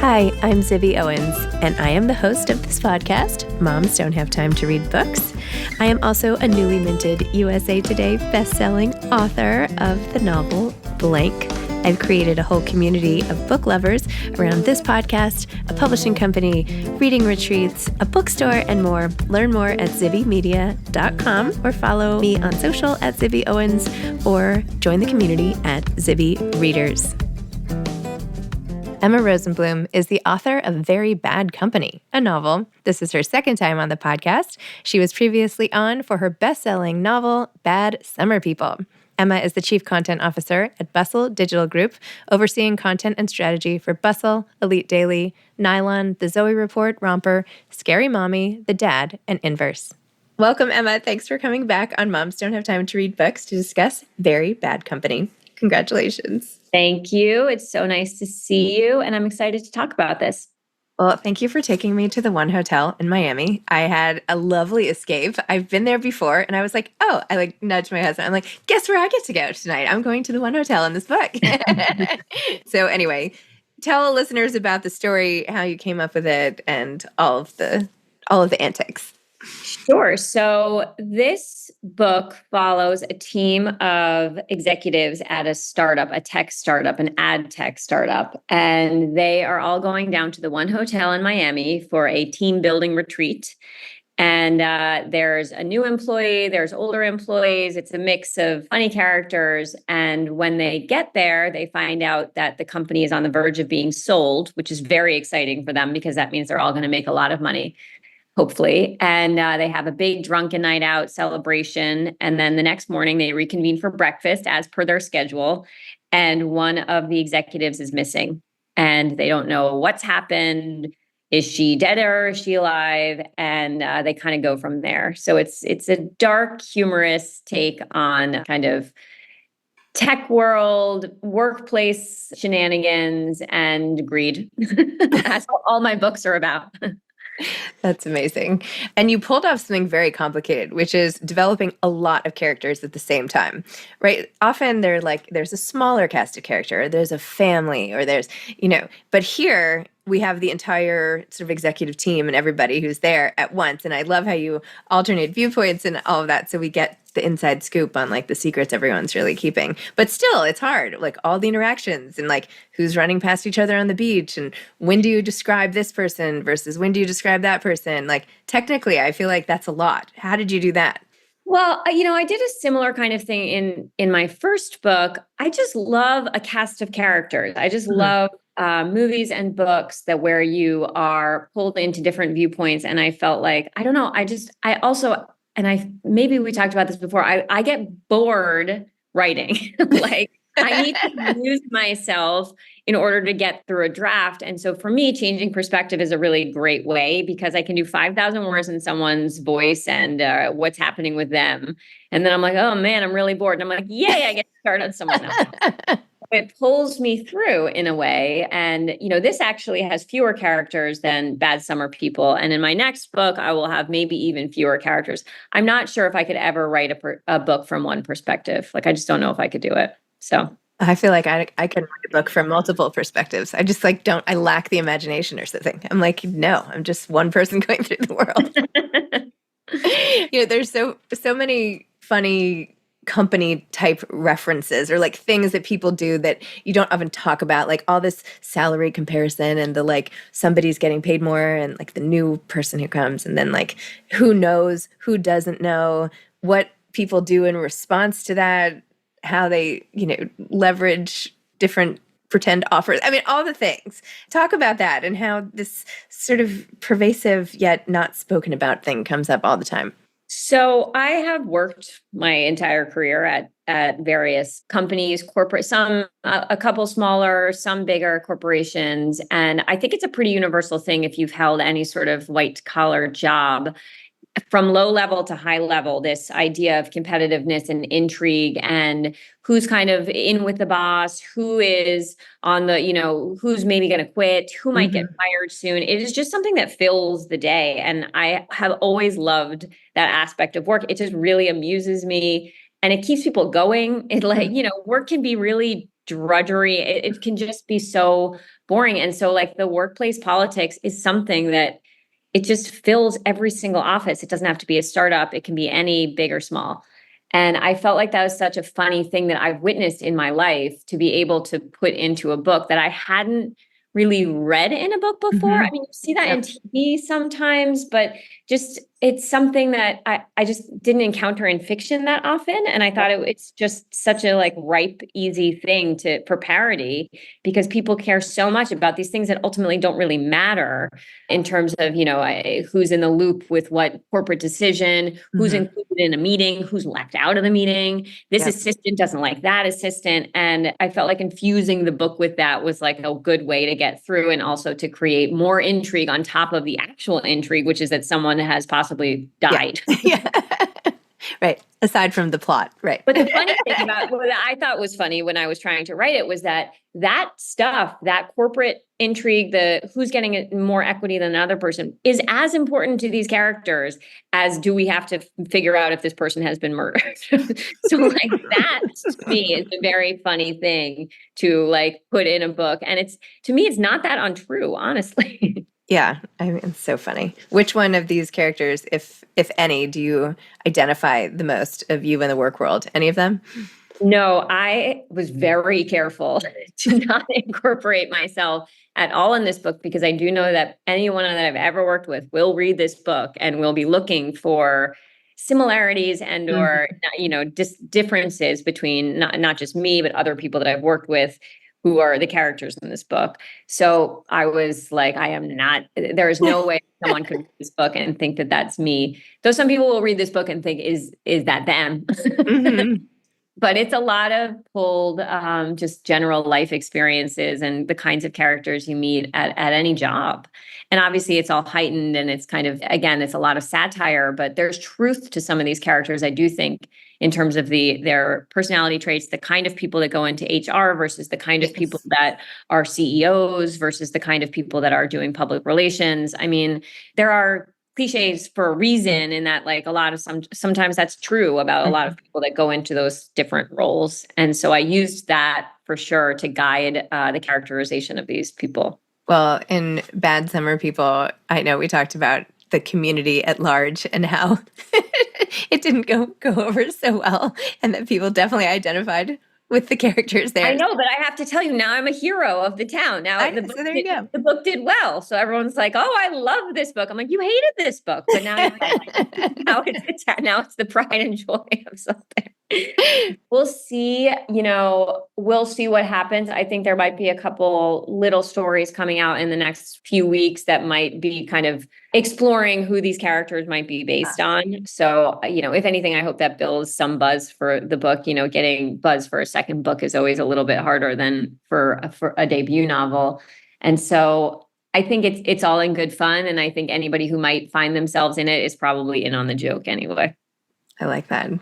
Hi, I'm Zibby Owens, and I am the host of this podcast, Moms Don't Have Time to Read Books. I am also a newly minted USA Today bestselling author of the novel Blank. I've created a whole community of book lovers around this podcast, a publishing company, reading retreats, a bookstore, and more. Learn more at zibbymedia.com or follow me on social at Zibby Owens or join the community at Zibby Readers. Emma Rosenblum is the author of Very Bad Company, a novel. This is her second time on the podcast. She was previously on for her best-selling novel, Bad Summer People. Emma is the Chief Content Officer at Bustle Digital Group, overseeing content and strategy for Bustle, Elite Daily, Nylon, The Zoe Report, Romper, Scary Mommy, The Dad, and Inverse. Welcome, Emma. Thanks for coming back on Moms Don't Have Time to Read Books to discuss Very Bad Company. Congratulations. Thank you. It's so nice to see you, and I'm excited to talk about this. Well, thank you for taking me to the One Hotel in Miami. I had a lovely escape. I've been there before, and I was like, oh, I nudged my husband. I'm like, guess where I get to go tonight? I'm going to the One Hotel in this book. So anyway, tell listeners about the story, how you came up with it, and all of the antics. Sure. So this book follows a team of executives at a startup, a tech startup, an ad tech startup, and they are all going down to the One Hotel in Miami for a team building retreat. And there's a new employee, there's older employees. It's a mix of funny characters. And when they get there, they find out that the company is on the verge of being sold, which is very exciting for them because that means they're all going to make a lot of money, hopefully. And they have a big drunken night out celebration. And then the next morning they reconvene for breakfast as per their schedule. And one of the executives is missing and they don't know what's happened. Is she dead or is she alive? And they kind of go from there. So it's a dark, humorous take on kind of tech world, workplace shenanigans, and greed. That's what all my books are about. That's amazing. And you pulled off something very complicated, which is developing a lot of characters at the same time, right? Often there's a smaller cast of character, there's a family, or there's, but here we have the entire sort of executive team and everybody who's there at once. And I love how you alternate viewpoints and all of that. So we get the inside scoop on the secrets everyone's really keeping. But still, it's hard, all the interactions and who's running past each other on the beach and when do you describe this person versus when do you describe that person? Technically, I feel like that's a lot. How did you do that? Well, I did a similar kind of thing in my first book. I just love a cast of characters. I just love movies and books where you are pulled into different viewpoints. And I felt like, I don't know, maybe we talked about this before. I get bored writing. I need to use myself in order to get through a draft. And so for me, changing perspective is a really great way because I can do 5,000 words in someone's voice and what's happening with them. And then I'm like, oh man, I'm really bored. And I'm like, yay, I get to start on someone else. It pulls me through in a way. And, this actually has fewer characters than Bad Summer People. And in my next book, I will have maybe even fewer characters. I'm not sure if I could ever write a book from one perspective. I just don't know if I could do it. So I feel like I can write a book from multiple perspectives. I just I lack the imagination or something. I'm no, I'm just one person going through the world. There's so many funny company type references or things that people do that you don't often talk about, all this salary comparison and the somebody's getting paid more and the new person who comes and then who knows, who doesn't know, what people do in response to that, how they, leverage different pretend offers. I mean, all the things. Talk about that and how this sort of pervasive yet not spoken about thing comes up all the time. So I have worked my entire career at various companies, corporate, a couple smaller, some bigger corporations. And I think it's a pretty universal thing if you've held any sort of white collar job. From low level to high level, this idea of competitiveness and intrigue and who's kind of in with the boss, who is on the, who's maybe going to quit, who might get fired soon. It is just something that fills the day. And I have always loved that aspect of work. It just really amuses me and it keeps people going. It work can be really drudgery. It can just be so boring. And so like the workplace politics is something that it just fills every single office. It doesn't have to be a startup. It can be any big or small. And I felt like that was such a funny thing that I've witnessed in my life to be able to put into a book that I hadn't really read in a book before. I mean, you see that in TV sometimes, but just it's something that I just didn't encounter in fiction that often. And I thought it's just such a like ripe, easy thing for parody, because people care so much about these things that ultimately don't really matter in terms of, who's in the loop with what corporate decision, who's included in a meeting, who's left out of the meeting. This assistant doesn't like that assistant. And I felt like infusing the book with that was like a good way to get through, and also to create more intrigue on top of the actual intrigue, which is that someone has possibly died. Yeah. Right. Aside from the plot. Right. But the funny thing about what I thought was funny when I was trying to write it was that stuff, that corporate intrigue, the who's getting more equity than another person, is as important to these characters as do we have to figure out if this person has been murdered. So like that to me is a very funny thing to like put in a book. And to me, it's not that untrue, honestly. Yeah, I mean, it's so funny. Which one of these characters, if any, do you identify the most of you in the work world? Any of them? No, I was very careful to not incorporate myself at all in this book, because I do know that anyone that I've ever worked with will read this book and will be looking for similarities and or differences between not just me, but other people that I've worked with who are the characters in this book. So I was like, there is no way someone could read this book and think that that's me. Though some people will read this book and think, is that them? But it's a lot of pulled just general life experiences and the kinds of characters you meet at any job. And obviously it's all heightened, and it's kind of, again, it's a lot of satire, but there's truth to some of these characters, I do think, in terms of their personality traits, the kind of people that go into HR versus the kind of people that are CEOs versus the kind of people that are doing public relations. I mean, there are cliches for a reason, in that like sometimes that's true about a lot of people that go into those different roles. And so I used that for sure to guide the characterization of these people. Well, in Bad Summer People, I know we talked about the community at large and how it didn't go over so well, and that people definitely identified with the characters there. I know, but I have to tell you, now I'm a hero of the town. Now the book did well. So everyone's like, oh, I love this book. I'm like, you hated this book. But now now it's the pride and joy of something. We'll see, we'll see what happens. I think there might be a couple little stories coming out in the next few weeks that might be kind of exploring who these characters might be based on. So, if anything, I hope that builds some buzz for the book. Getting buzz for a second book is always a little bit harder than for a debut novel. And so I think it's all in good fun. And I think anybody who might find themselves in it is probably in on the joke anyway. I like that.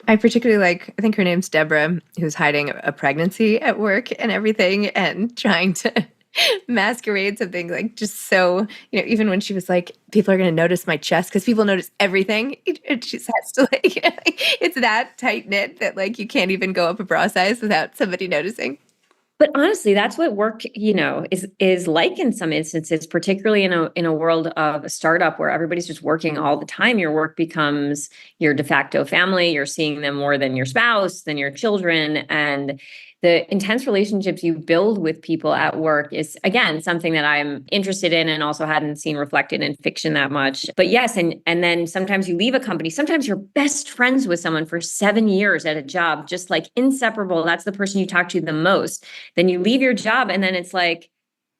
I particularly I think her name's Deborah, who's hiding a pregnancy at work and everything, and trying to masquerade something like just so, even when she was like, people are going to notice my chest because people notice everything. And she just has to it's that tight knit that you can't even go up a bra size without somebody noticing. But honestly, that's what work, is like in some instances, particularly in a world of a startup where everybody's just working all the time. Your work becomes your de facto family. You're seeing them more than your spouse, than your children. And the intense relationships you build with people at work is, again, something that I'm interested in and also hadn't seen reflected in fiction that much. But yes, and then sometimes you leave a company, sometimes you're best friends with someone for 7 years at a job, just like inseparable. That's the person you talk to the most. Then you leave your job and then it's like,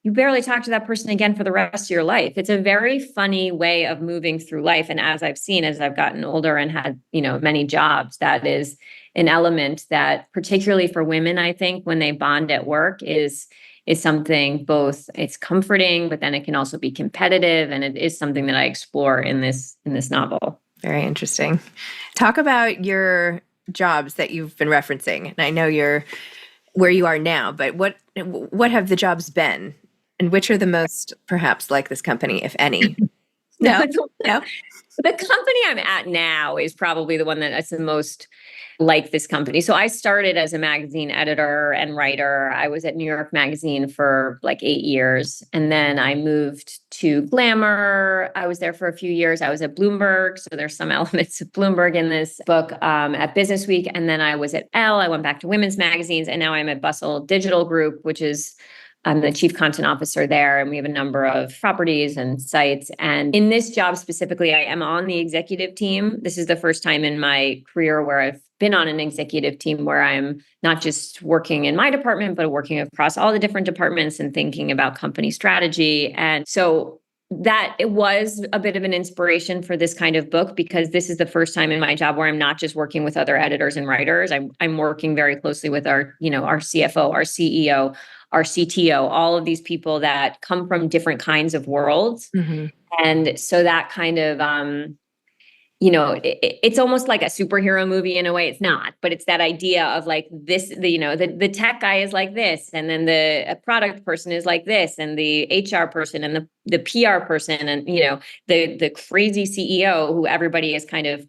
you barely talk to that person again for the rest of your life. It's a very funny way of moving through life. And as I've seen, as I've gotten older and had, many jobs, that is an element that particularly for women, I think when they bond at work is something both it's comforting, but then it can also be competitive. And it is something that I explore in this novel. Very interesting. Talk about your jobs that you've been referencing. And I know you're where you are now, but what have the jobs been? And which are the most perhaps like this company, if any? No, no. The company I'm at now is probably the one that's the most like this company. So I started as a magazine editor and writer. I was at New York Magazine for like 8 years. And then I moved to Glamour. I was there for a few years. I was at Bloomberg. So there's some elements of Bloomberg in this book, at Business Week. And then I was at Elle. I went back to women's magazines. And now I'm at Bustle Digital Group, which is I'm the chief content officer there, and we have a number of properties and sites. And in this job specifically, I am on the executive team. This is the first time in my career where I've been on an executive team where I'm not just working in my department, but working across all the different departments and thinking about company strategy. And so that it was a bit of an inspiration for this kind of book, because this is the first time in my job where I'm not just working with other editors and writers. I'm working very closely with our CFO, our CEO, our CTO, all of these people that come from different kinds of worlds. Mm-hmm. And so that kind of, it's almost like a superhero movie in a way. It's not, but it's that idea of like this, the tech guy is like this, and then the product person is like this, and the HR person and the PR person, and, the crazy CEO who everybody is kind of,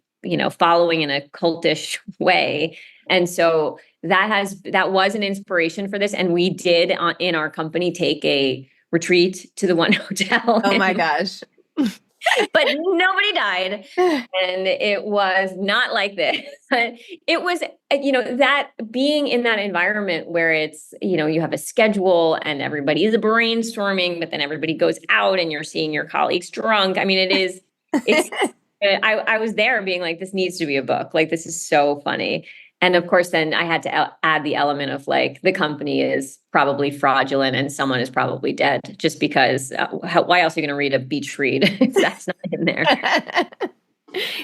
following in a cultish way. And so that was an inspiration for this. And we did in our company take a retreat to the one hotel. Oh my gosh. But nobody died. And it was not like this. It was, that being in that environment where it's, you have a schedule and everybody is brainstorming, but then everybody goes out and you're seeing your colleagues drunk. I mean, it's, I was there being like, this needs to be a book. Like, this is so funny. And of course, then I had to add the element of like, the company is probably fraudulent and someone is probably dead, just because why else are you going to read a beach read if that's not in there?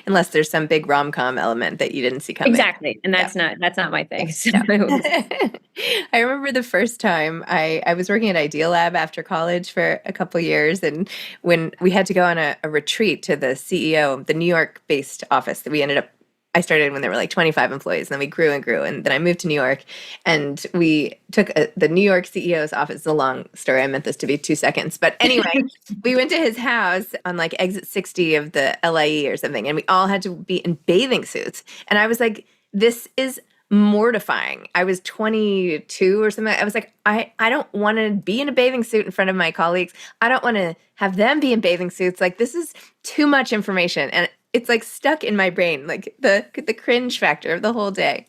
Unless there's some big rom-com element that you didn't see coming. Exactly. And that's not my thing. So I remember the first time I was working at Idea Lab after college for a couple of years. And when we had to go on a retreat to the CEO, the New York-based office that I started when there were like 25 employees, and then we grew and grew. And then I moved to New York, and we took the New York CEO's office. It's a long story. I meant this to be 2 seconds. But anyway, we went to his house on like exit 60 of the LIE or something. And we all had to be in bathing suits. And I was like, this is mortifying. I was 22 or something. I was like, I don't want to be in a bathing suit in front of my colleagues. I don't want to have them be in bathing suits. Like, this is too much information. And it's like stuck in my brain, like the cringe factor of the whole day.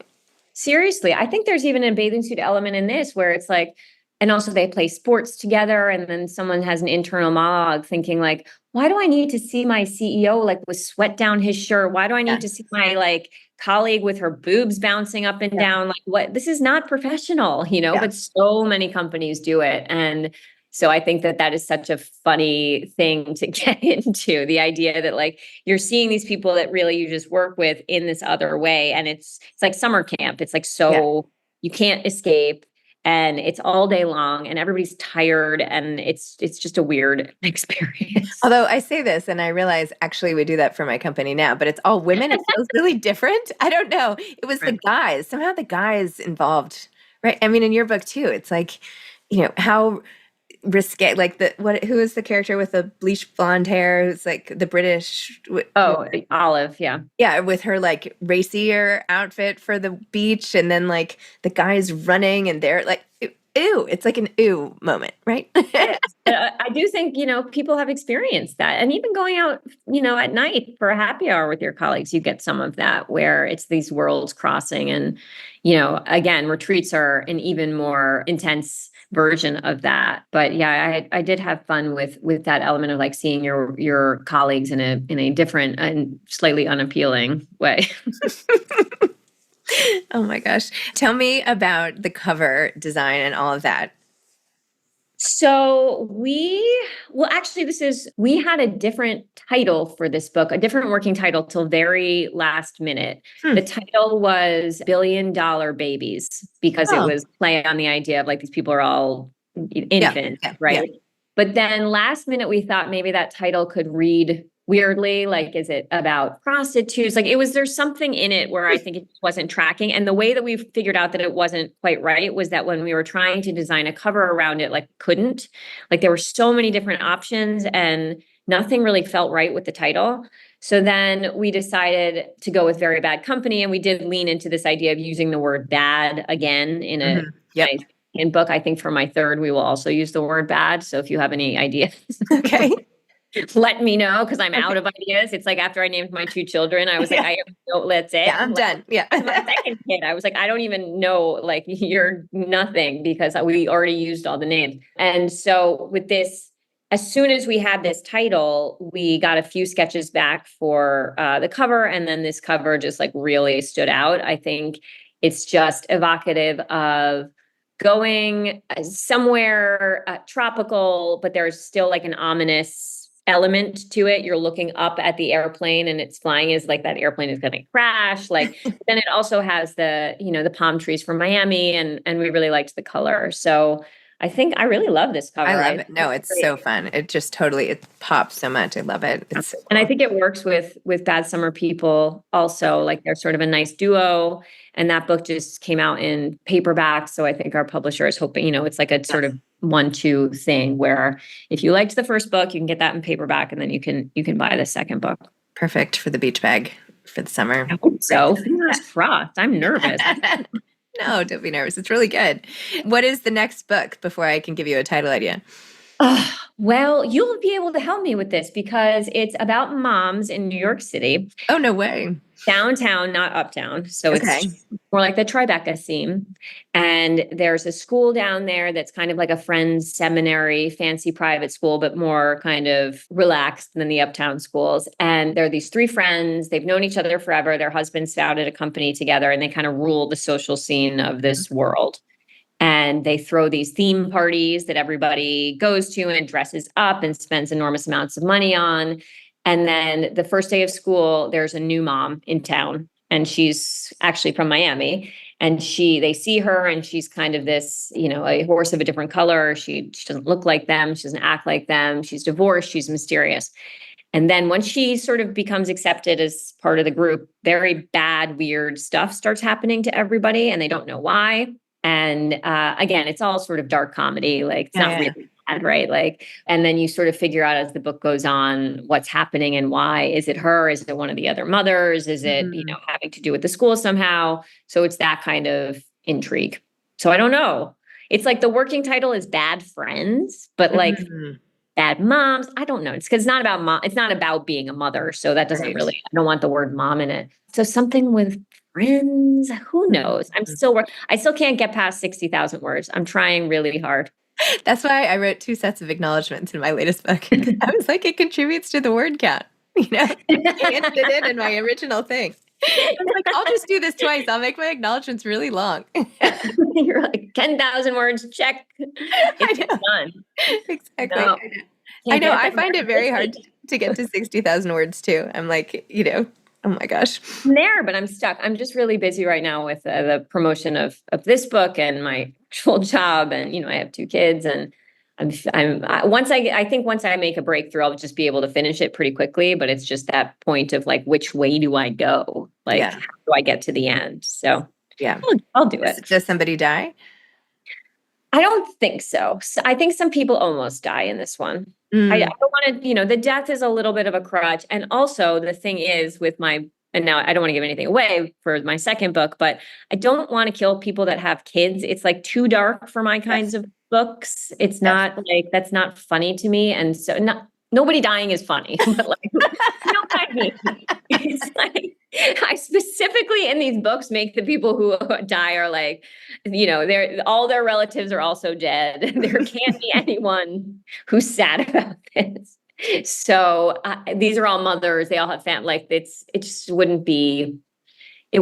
Seriously, I think there's even a bathing suit element in this where it's like, and also they play sports together, and then someone has an internal monologue thinking like, why do I need to see my CEO like with sweat down his shirt? Why do I need to see my like colleague with her boobs bouncing up and down? Like, what? This is not professional, but so many companies do it. And so I think that is such a funny thing to get into, the idea that like you're seeing these people that really you just work with in this other way. And it's like summer camp. It's like, you can't escape, and it's all day long, and everybody's tired, and it's just a weird experience. Although I say this and I realize actually we do that for my company now, but it's all women. It feels really different. I don't know. It was the guys, somehow the guys involved, right? I mean, in your book too, it's like, how risque, like who is the character with the bleached blonde hair? It's like the British. Olive. Yeah. With her like racier outfit for the beach. And then like the guys running and they're like, ew, it's like an ew moment, right? I do think, people have experienced that. And even going out, at night for a happy hour with your colleagues, you get some of that where it's these worlds crossing. And, again, retreats are an even more intense version of that. But yeah, I did have fun with that element of like seeing your colleagues in a different and slightly unappealing way. Oh my gosh. Tell me about the cover design and all of that. So we had a different title for this book, a different working title till very last minute. The title was $1 Billion Babies, because it was play on the idea of like, these people are all infants, right? Yeah. But then last minute, we thought maybe that title could read weirdly, like, is it about prostitutes? Like there's something in it where I think it wasn't tracking. And the way that we figured out that it wasn't quite right was that when we were trying to design a cover around it, like couldn't, like there were so many different options, and nothing really felt right with the title. So then we decided to go with Very Bad Company, and we did lean into this idea of using the word bad again in a Yep. in book. I think for my third, we will also use the word bad. So if you have any ideas, Okay. let me know, because I'm Okay. out of ideas. It's like after I named my 2 children, I was like, I have no, that's it. Yeah, I'm done. Yeah. My second kid, I was like, I don't even know, like, you're nothing, because we already used all the names. And so with this, as soon as we had this title, we got a few sketches back for the cover. And then this cover just like really stood out. I think it's just evocative of going somewhere tropical, but there's still like an ominous element to it. You're looking up at the airplane and it's flying, is like that airplane is going to crash. Like, then it also has the, you know, the palm trees from Miami, and we really liked the color. So I think I really love this cover. I love it. No, it's so fun. It just totally, it pops so much. I love it. It's so cool. And I think it works with Bad Summer People also. Like, they're sort of a nice duo. And that book just came out in paperback. So I think our publisher is hoping, you know, it's like a sort of 1-2 thing where if you liked the first book, you can get that in paperback, and then you can buy the second book. Perfect for the beach bag for the summer. I hope so. Fingers crossed. I'm nervous. No, don't be nervous. It's really good. What is the next book before I can give you a title idea? Well, you'll be able to help me with this because it's about moms in New York City. Oh, no way. Downtown, not uptown. So Okay. it's more like the Tribeca scene. And there's a school down there that's kind of like a friend's seminary, fancy private school, but more kind of relaxed than the uptown schools. And there are these 3 friends. They've known each other forever. Their husbands founded a company together, and they kind of rule the social scene of this world. And they throw these theme parties that everybody goes to and dresses up and spends enormous amounts of money on. And then the first day of school, there's a new mom in town, and she's actually from Miami. And they see her, and she's kind of this, you know, a horse of a different color. She doesn't look like them. She doesn't act like them. She's divorced. She's mysterious. And then once she sort of becomes accepted as part of the group, very bad, weird stuff starts happening to everybody, and they don't know why. And again, it's all sort of dark comedy. Like, it's not really bad, right? Like, and then you sort of figure out as the book goes on what's happening and why. Is it her? Is it one of the other mothers? Is it, you know, having to do with the school somehow? So it's that kind of intrigue. So I don't know. It's like the working title is Bad Friends, but like Bad Moms. I don't know. It's because it's not about mom. It's not about being a mother. So that doesn't really, I don't want the word mom in it. So something with friends, who knows? I still can't get past 60,000 words. I'm trying really hard. That's why I wrote 2 sets of acknowledgments in my latest book. I was like, it contributes to the word count. You know, I ended it in my original thing. I was like, I'll just do this twice. I'll make my acknowledgments really long. You're like 10,000 words, check. It's done. Exactly. No. I know. I find it very hard to get to 60,000 words too. I'm like, you know, oh my gosh. I'm there, but I'm stuck. I'm just really busy right now with the promotion of this book and my actual job. And, you know, I have 2 kids, and once I make a breakthrough, I'll just be able to finish it pretty quickly. But it's just that point of like, which way do I go? Like, how do I get to the end? So yeah, I'll do it. Does somebody die? I don't think so. I think some people almost die in this one. I don't want to, you know, the death is a little bit of a crutch. And also the thing is with and now I don't want to give anything away for my second book, but I don't want to kill people that have kids. It's like too dark for my kinds of books. It's not like, that's not funny to me. And so nobody dying is funny, but like, you know what I mean? It's like, I specifically in these books make the people who die are like, you know, all their relatives are also dead. There can't be anyone who's sad about this. So these are all mothers. They all have family. Like, it just wouldn't be.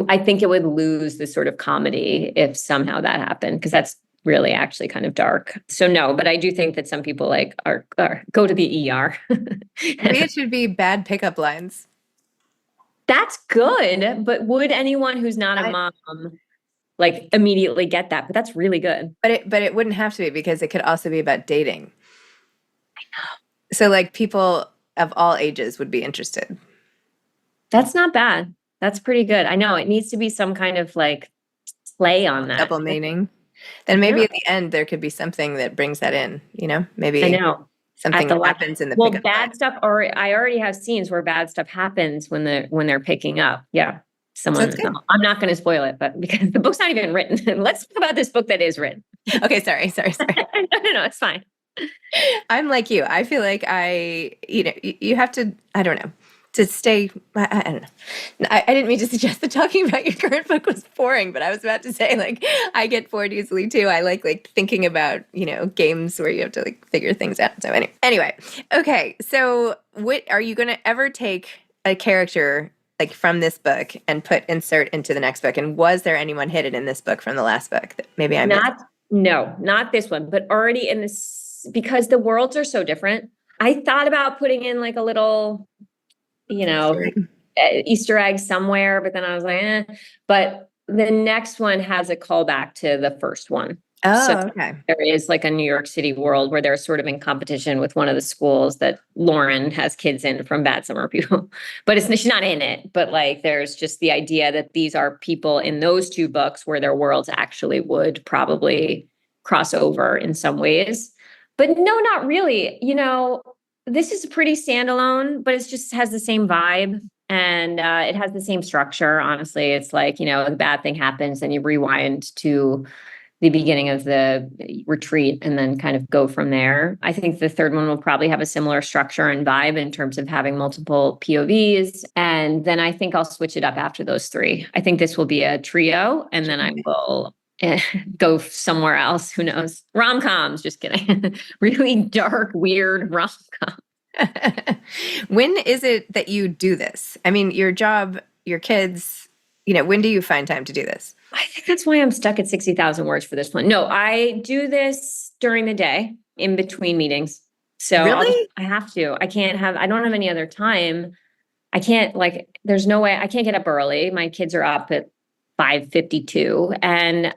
I think it would lose the sort of comedy if somehow that happened, because that's really actually kind of dark. So no, but I do think that some people like are go to the ER. Maybe it should be bad pickup lines. That's good, but would anyone who's not a mom like immediately get that? But that's really good. But it wouldn't have to be, because it could also be about dating. I know. So like people of all ages would be interested. That's not bad. That's pretty good. I know it needs to be some kind of like play on that. Double meaning. Then maybe at the end there could be something that brings that in, you know? Maybe I know. something happens in the well, pickup bad line. stuff, or I already have scenes where bad stuff happens when they're picking up. Yeah. Sounds good. I'm not going to spoil it, but because the book's not even written. Let's talk about this book that is written. Okay, sorry. No, it's fine. I'm like you. I feel like you have to, I don't know, to stay, I don't know. I didn't mean to suggest that talking about your current book was boring, but I was about to say, like, I get bored easily too. I like thinking about, games where you have to like figure things out. So anyway, okay. So what are you going to ever take a character like from this book and insert into the next book? And was there anyone hidden in this book from the last book that maybe I missed? No, not this one, but already in this, because the worlds are so different. I thought about putting in like a little, Easter egg somewhere, but then I was like, But the next one has a callback to the first one. Oh, okay. There is like a New York City world where they're sort of in competition with one of the schools that Lauren has kids in from Bad Summer People. But she's not in it. But like there's just the idea that these are people in those two books where their worlds actually would probably cross over in some ways. But no, not really. This is pretty standalone, but it just has the same vibe. And it has the same structure. Honestly, it's like, the bad thing happens and you rewind to the beginning of the retreat and then kind of go from there. I think the third one will probably have a similar structure and vibe in terms of having multiple POVs. And then I think I'll switch it up after those three. I think this will be a trio and then I will go somewhere else. Who knows? Rom-coms, just kidding. Really dark, weird rom-com. When is it that you do this? I mean, your job, your kids, when do you find time to do this? I think that's why I'm stuck at 60,000 words for this one. No, I do this during the day in between meetings. So really? I have to. I don't have any other time. I can't there's no way I can't get up early. My kids are up at 5:52 and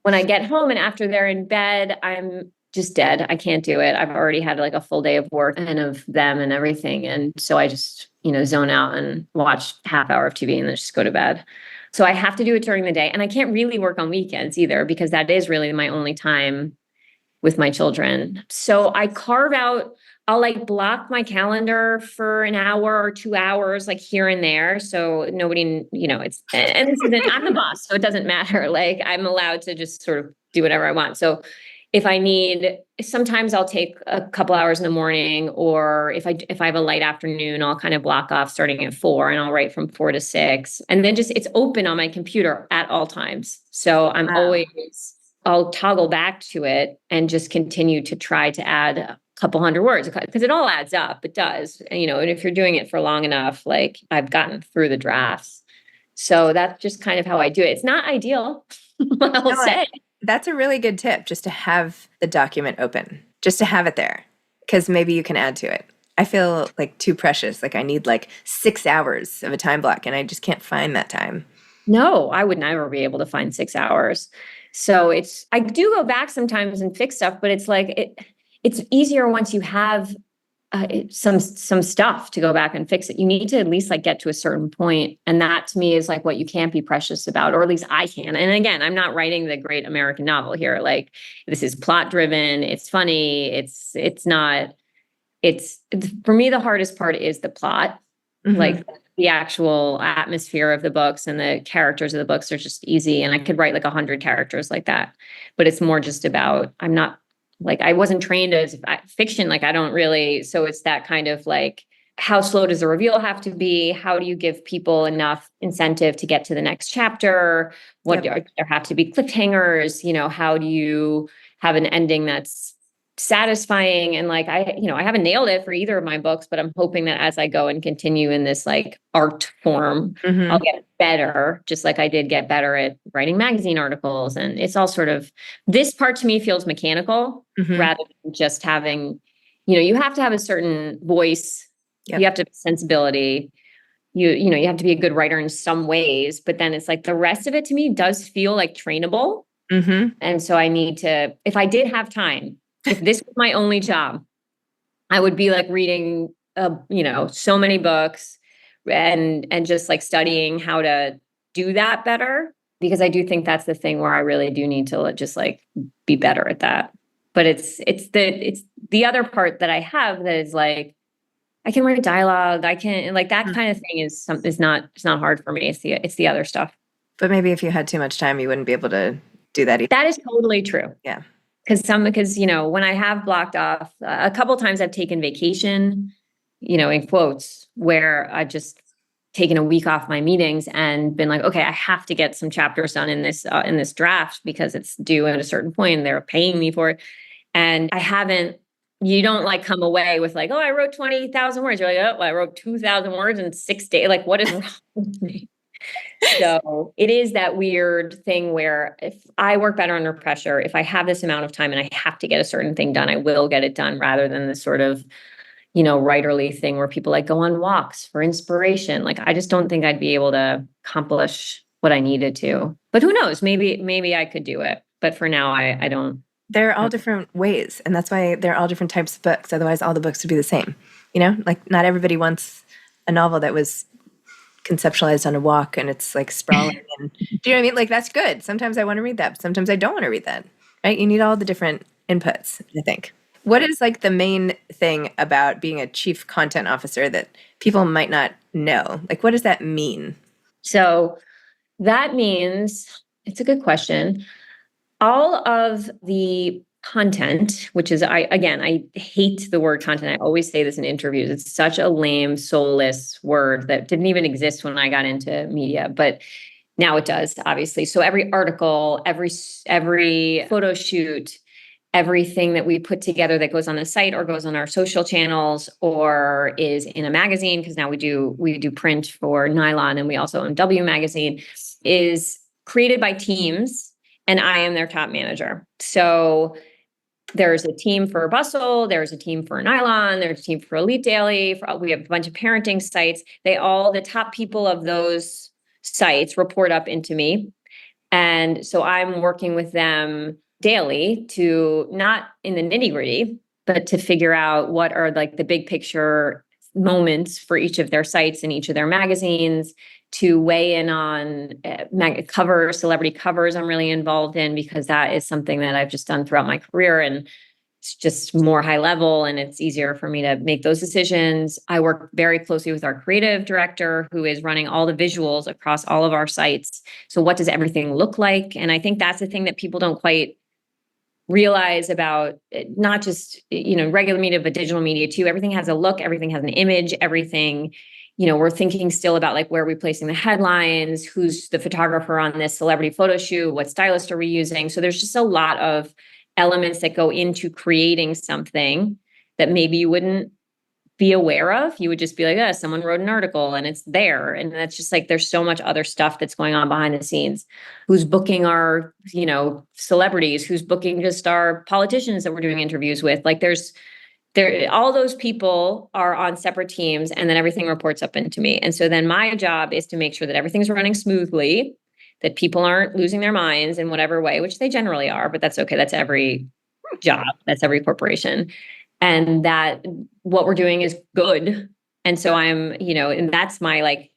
when I get home and after they're in bed, I'm just dead. I can't do it. I've already had like a full day of work and of them and everything. And so I just, zone out and watch half hour of TV and then just go to bed. So I have to do it during the day. And I can't really work on weekends either because that is really my only time with my children. So I'll like block my calendar for an hour or 2 hours, like here and there. So nobody, I'm the boss, so it doesn't matter. Like I'm allowed to just sort of do whatever I want. So sometimes I'll take a couple hours in the morning, or if I have a light afternoon, I'll kind of block off starting at 4 and I'll write from 4 to 6. And then it's open on my computer at all times. So I'll toggle back to it and just continue to try to add a couple hundred words because it all adds up. It does. And if you're doing it for long enough, like I've gotten through the drafts. So that's just kind of how I do it. It's not ideal, I'll say. That's a really good tip, just to have the document open, just to have it there, because maybe you can add to it. I feel like too precious. Like I need like 6 hours of a time block and I just can't find that time. No, I would never be able to find 6 hours. So I do go back sometimes and fix stuff, but it's like, it's easier once you have some stuff to go back and fix it. You need to at least like get to a certain point. And that to me is like what you can't be precious about, or at least I can. And again, I'm not writing the great American novel here. Like this is plot driven. It's funny. It's for me, the hardest part is the plot. Mm-hmm. Like the actual atmosphere of the books and the characters of the books are just easy. And I could write like 100 characters like that, but it's more just about, I wasn't trained as fiction. Like I don't really, so it's that kind of like, how slow does the reveal have to be? How do you give people enough incentive to get to the next chapter? There have to be cliffhangers? How do you have an ending that's satisfying? And like, I haven't nailed it for either of my books, but I'm hoping that as I go and continue in this like art form, mm-hmm. I'll get better, just like I did get better at writing magazine articles. And it's all sort of, this part to me feels mechanical, mm-hmm. rather than just having, you have to have a certain voice. Yep. You have to have sensibility. You have to be a good writer in some ways, but then it's like the rest of it to me does feel like trainable. Mm-hmm. And so I need to, if I did have time, if this was my only job, I would be like reading, so many books and just like studying how to do that better, because I do think that's the thing where I really do need to just like be better at that. But it's the other part that I have that is like, I can write dialogue. I can like that kind of thing it's not hard for me. It's the other stuff. But maybe if you had too much time, you wouldn't be able to do that either. That is totally true. Yeah. Because when I have blocked off a couple times I've taken vacation, in quotes, where I've just taken a week off my meetings and been like, okay, I have to get some chapters done in this draft because it's due at a certain point and they're paying me for it. And you don't like come away with like, oh, I wrote 20,000 words. You're like, oh, I wrote 2,000 words in 6 days. Like, what is wrong with me? So it is that weird thing where if I work better under pressure, if I have this amount of time and I have to get a certain thing done, I will get it done rather than this sort of, writerly thing where people like go on walks for inspiration. Like, I just don't think I'd be able to accomplish what I needed to. But who knows? Maybe I could do it. But for now, I don't. They're all different ways, and that's why they're all different types of books. Otherwise, all the books would be the same. Like not everybody wants a novel that was conceptualized on a walk and it's like sprawling. And do you know what I mean? Like that's good. Sometimes I want to read that, but sometimes I don't want to read that. Right? You need all the different inputs, I think. What is like the main thing about being a chief content officer that people might not know? Like, what does that mean? So that means, it's a good question. All of the content, which is, I hate the word content. I always say this in interviews. It's such a lame, soulless word that didn't even exist when I got into media, but now it does, obviously. So every article, every photo shoot, everything that we put together that goes on the site or goes on our social channels or is in a magazine, because now we do print for Nylon and we also own W Magazine, is created by teams. And I am their top manager. So there's a team for Bustle, there's a team for Nylon, there's a team for Elite Daily. We have a bunch of parenting sites. The top people of those sites report up into me. And so I'm working with them daily to, not in the nitty-gritty, but to figure out what are like the big picture moments for each of their sites and each of their magazines, to weigh in on celebrity covers I'm really involved in, because that is something that I've just done throughout my career and it's just more high level and it's easier for me to make those decisions. I work very closely with our creative director who is running all the visuals across all of our sites. So what does everything look like? And I think that's the thing that people don't quite realize about not just, regular media, but digital media too. Everything has a look, everything has an image, everything. We're thinking still about like, where are we placing the headlines? Who's the photographer on this celebrity photo shoot? What stylist are we using? So there's just a lot of elements that go into creating something that maybe you wouldn't be aware of. You would just be like, oh, someone wrote an article and it's there. And that's just like, there's so much other stuff that's going on behind the scenes. Who's booking our, celebrities? Who's booking just our politicians that we're doing interviews with? Like all those people are on separate teams and then everything reports up into me. And so then my job is to make sure that everything's running smoothly, that people aren't losing their minds in whatever way, which they generally are, but that's okay. That's every job. That's every corporation. And that what we're doing is good. And so I'm, and that's my like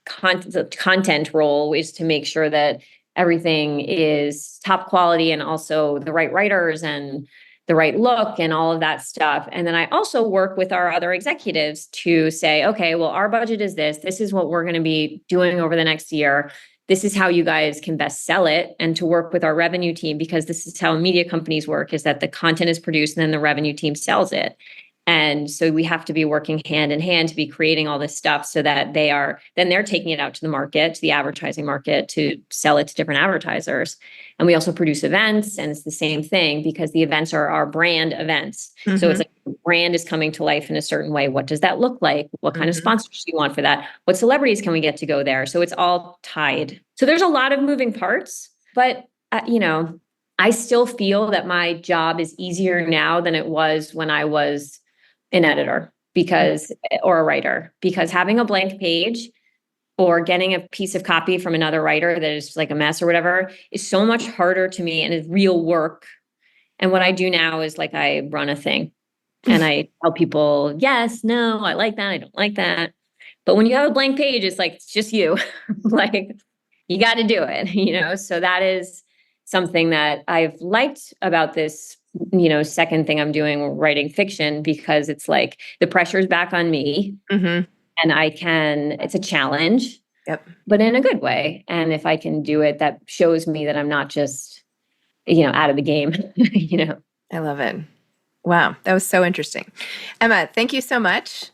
content role, is to make sure that everything is top quality and also the right writers and the right look and all of that stuff. And then I also work with our other executives to say, okay, well, our budget is this. This is what we're going to be doing over the next year. This is how you guys can best sell it, and to work with our revenue team, because this is how media companies work, is that the content is produced and then the revenue team sells it. And so we have to be working hand in hand to be creating all this stuff so that they're taking it out to the market, to the advertising market, to sell it to different advertisers. And we also produce events, and it's the same thing, because the events are our brand events. Mm-hmm. So it's like the brand is coming to life in a certain way. What does that look like? What kind of sponsors do you want for that? What celebrities can we get to go there? So it's all tied. So there's a lot of moving parts, but I still feel that my job is easier now than it was when I was an editor or a writer, because having a blank page or getting a piece of copy from another writer that is like a mess or whatever is so much harder to me and is real work. And what I do now is like, I run a thing and I tell people, yes, no, I like that. I don't like that. But when you have a blank page, it's like, it's just you. Like, you got to do it, So that is something that I've liked about this second thing I'm doing, writing fiction, because it's like the pressure's back on me Mm-hmm. and it's a challenge, Yep. but in a good way. And if I can do it, that shows me that I'm not just, out of the game, I love it. Wow. That was so interesting. Emma, thank you so much.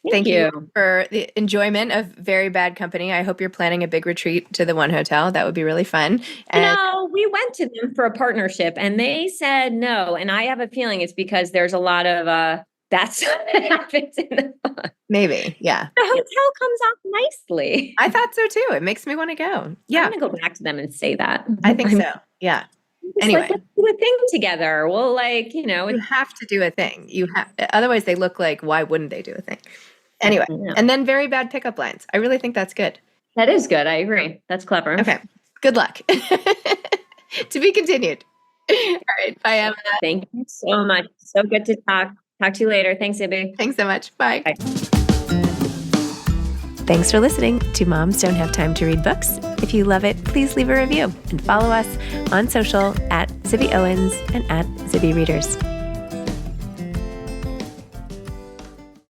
Thank you. For the enjoyment of Very Bad Company. I hope you're planning a big retreat to the One Hotel. That would be really fun. And We went to them for a partnership and they said no. And I have a feeling it's because there's a lot of that's what happens in the book. maybe, yeah. The hotel comes off nicely. I thought so too. It makes me want to go. Yeah. I'm gonna go back to them and say that. I think so. Yeah. Anyway, let's do a thing together. We'll you have to do a thing. Otherwise they look like, why wouldn't they do a thing? Anyway, and then Very Bad Pickup Lines. I really think that's good. That is good. I agree. That's clever. Okay. Good luck. To be continued. All right. Bye, Emma. Thank you so much. So good to talk. Talk to you later. Thanks, Ibby. Thanks so much. Bye. Bye. Thanks for listening to Moms Don't Have Time to Read Books. If you love it, please leave a review and follow us on social @Zibby Owens and @Zibby Readers.